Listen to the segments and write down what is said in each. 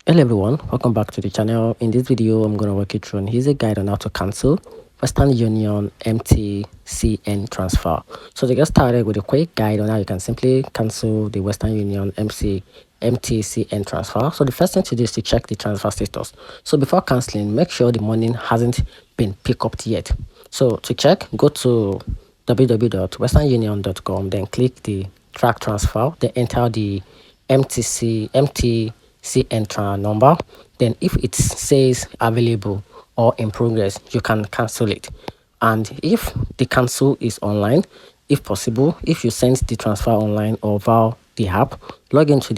Hello everyone, welcome back to the channel. In this video, I'm going to walk you through an easy guide on how to cancel Western Union MTCN transfer. So to get started with a quick guide on how you can simply cancel the Western Union MTCN transfer. So the first thing to do is to check the transfer status. So before canceling, make sure the money hasn't been picked up yet. So to check, go to www.westernunion.com, then click the track transfer, then enter the MTCN number. Then if it says available or in progress, you can cancel it. And if the cancel is online, if possible, if you send the transfer online or via the app, log into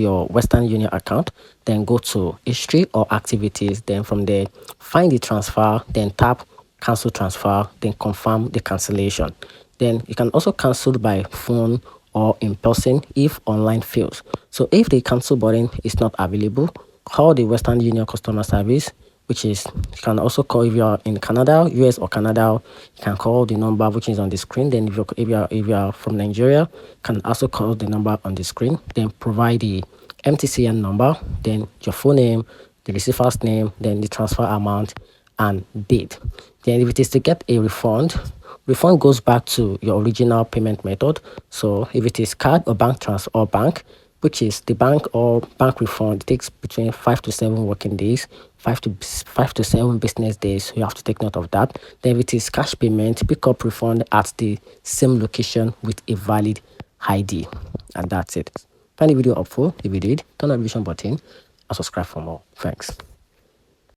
your Western Union account, then go to history or activities, then from there find the transfer, then tap cancel transfer, then confirm the cancellation. Then you can also cancel by phone or in person if online fails. So if the cancel button is not available, call the Western Union customer service, which is, you can also call, if you are in Canada, US or Canada, you can call the number which is on the screen. Then if you are from Nigeria, you can also call the number on the screen, then provide the MTCN number, then your full name, the receiver's name, then the transfer amount and date. Then if it is to get a refund goes back to your original payment method. So if it is card or bank transfer or bank, which is the bank or bank refund, it takes between 5 to 7 working days, 5 to 7 business days. So you have to take note of that. Then if it is cash payment, pick up refund at the same location with a valid ID. And that's it. Find the video helpful. If you did, turn on the notification button and subscribe for more. Thanks.